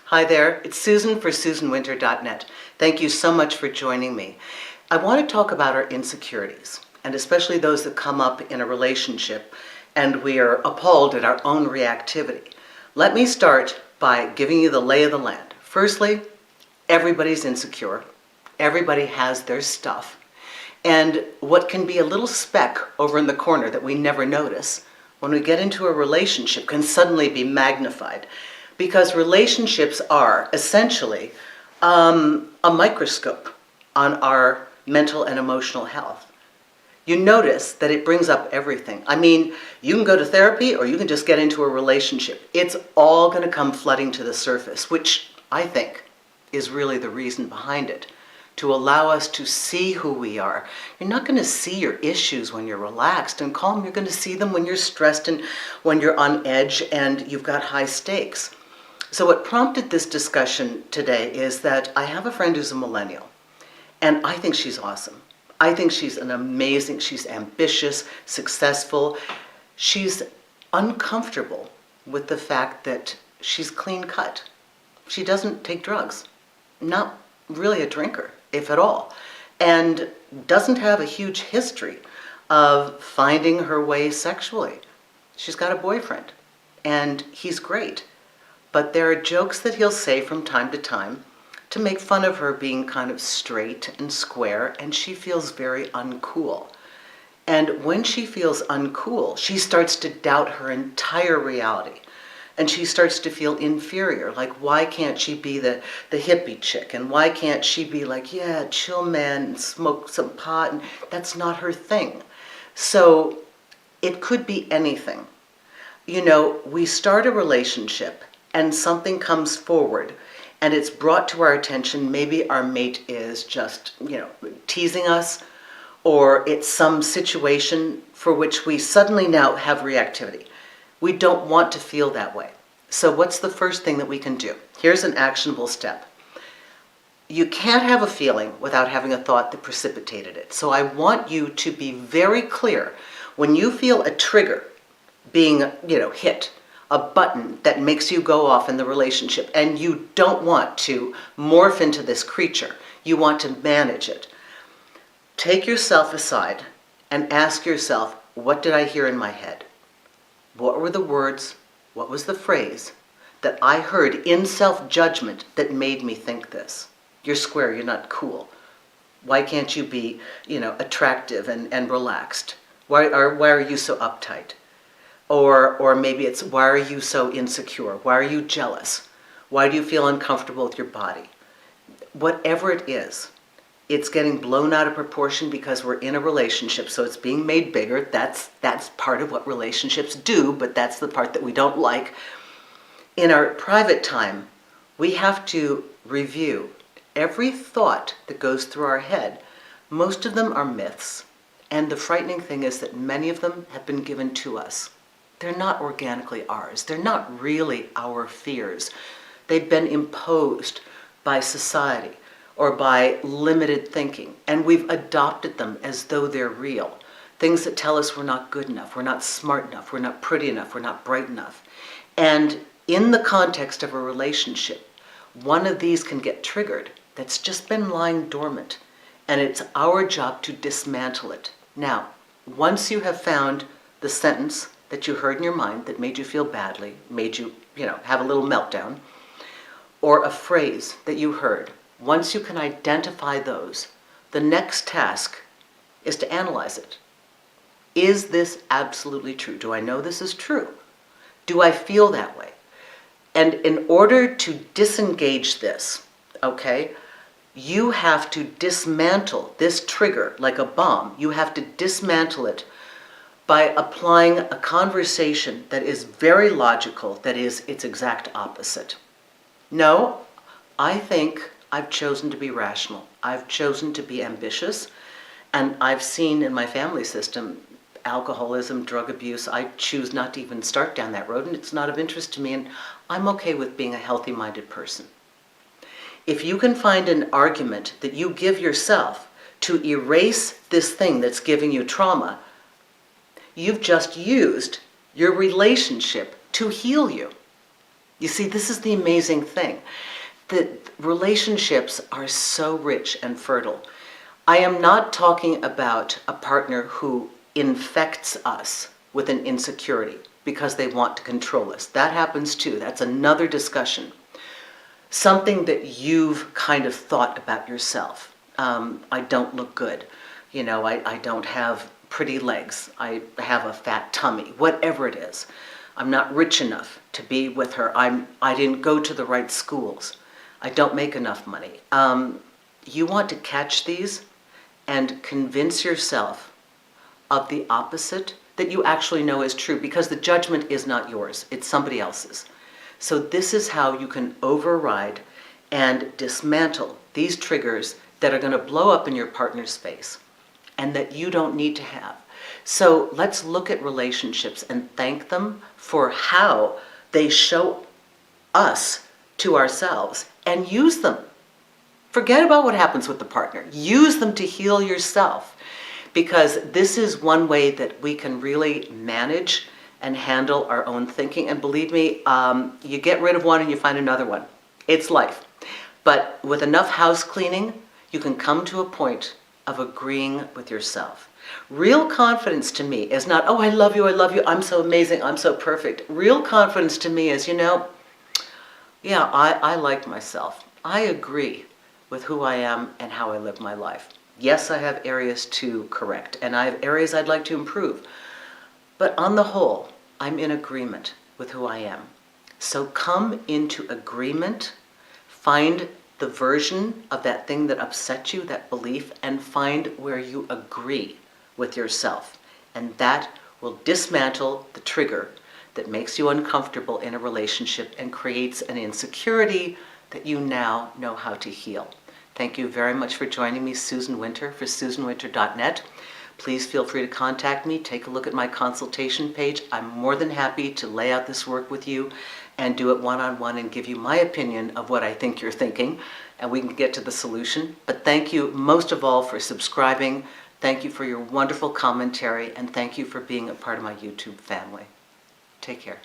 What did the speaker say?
Hi there, it's Susan for SusanWinter.net. Thank you so much for joining me. I want to talk about our insecurities, and especially those that come up in a relationship and we are appalled at our own reactivity. Let me start by giving you the lay of the land. Firstly, everybody's insecure. Everybody has their stuff. And what can be a little speck over in the corner that we never notice, when we get into a relationship, can suddenly be magnified. Because relationships are essentially a microscope on our mental and emotional health. You notice that it brings up everything. I mean, you can go to therapy or you can just get into a relationship. It's all going to come flooding to the surface, which I think is really the reason behind it, to allow us to see who we are. You're not going to see your issues when you're relaxed and calm. You're going to see them when you're stressed and when you're on edge and you've got high stakes. So what prompted this discussion today is that I have a friend who's a millennial, and I think she's awesome. I think she's she's ambitious, successful. She's uncomfortable with the fact that she's clean cut. She doesn't take drugs, not really a drinker, if at all, and doesn't have a huge history of finding her way sexually. She's got a boyfriend, and he's great. But there are jokes that he'll say from time to time to make fun of her being kind of straight and square, and she feels very uncool. And when she feels uncool, she starts to doubt her entire reality. And she starts to feel inferior, like why can't she be the hippie chick? And why can't she be like, yeah, chill man, and smoke some pot? And that's not her thing. So it could be anything. You know, we start a relationship and something comes forward and it's brought to our attention. Maybe our mate is just, teasing us, or it's some situation for which we suddenly now have reactivity. We don't want to feel that way. So what's the first thing that we can do? Here's an actionable step. You can't have a feeling without having a thought that precipitated it. So I want you to be very clear when you feel a trigger being, hit, a button that makes you go off in the relationship, and you don't want to morph into this creature. You want to manage it. Take yourself aside and ask yourself, what did I hear in my head? What were the words? What was the phrase that I heard in self-judgment that made me think this? You're square, you're not cool. Why can't you be, attractive and relaxed? Why are you so uptight? Or maybe it's, why are you so insecure? Why are you jealous? Why do you feel uncomfortable with your body? Whatever it is, it's getting blown out of proportion because we're in a relationship, so it's being made bigger. That's part of what relationships do, but that's the part that we don't like. In our private time, we have to review every thought that goes through our head. Most of them are myths, and the frightening thing is that many of them have been given to us. They're not organically ours. They're not really our fears. They've been imposed by society or by limited thinking, and we've adopted them as though they're real. Things that tell us we're not good enough, we're not smart enough, we're not pretty enough, we're not bright enough. And in the context of a relationship, one of these can get triggered that's just been lying dormant, and it's our job to dismantle it. Now, once you have found the sentence that you heard in your mind that made you feel badly, made you, have a little meltdown, or a phrase that you heard, once you can identify those, the next task is to analyze it. Is this absolutely true? Do I know this is true? Do I feel that way? And in order to disengage this, you have to dismantle this trigger like a bomb. You have to dismantle it by applying a conversation that is very logical, that is its exact opposite. No, I think I've chosen to be rational. I've chosen to be ambitious, and I've seen in my family system alcoholism, drug abuse. I choose not to even start down that road, and it's not of interest to me, and I'm okay with being a healthy-minded person. If you can find an argument that you give yourself to erase this thing that's giving you trauma, you've just used your relationship to heal you. You see, this is the amazing thing. That relationships are so rich and fertile. I am not talking about a partner who infects us with an insecurity because they want to control us. That happens too. That's another discussion. Something that you've kind of thought about yourself. I don't look good. I don't have pretty legs. I have a fat tummy. Whatever it is. I'm not rich enough to be with her. I didn't go to the right schools. I don't make enough money. You want to catch these and convince yourself of the opposite that you actually know is true, because the judgment is not yours, it's somebody else's. So this is how you can override and dismantle these triggers that are going to blow up in your partner's face and that you don't need to have. So let's look at relationships and thank them for how they show us to ourselves and use them. Forget about what happens with the partner. Use them to heal yourself, because this is one way that we can really manage and handle our own thinking. And believe me, you get rid of one and you find another one. It's life. But with enough house cleaning, you can come to a point of agreeing with yourself. Real confidence to me is not, oh, I love you, I'm so amazing, I'm so perfect. Real confidence to me is, yeah, I like myself. I agree with who I am and how I live my life. Yes, I have areas to correct, and I have areas I'd like to improve. But on the whole, I'm in agreement with who I am. So come into agreement, find the version of that thing that upset you, that belief, and find where you agree with yourself. And that will dismantle the trigger that makes you uncomfortable in a relationship and creates an insecurity that you now know how to heal. Thank you very much for joining me, Susan Winter, for SusanWinter.net. Please feel free to contact me. Take a look at my consultation page. I'm more than happy to lay out this work with you and do it one-on-one and give you my opinion of what I think you're thinking, and we can get to the solution. But thank you most of all for subscribing. Thank you for your wonderful commentary, and thank you for being a part of my YouTube family. Take care.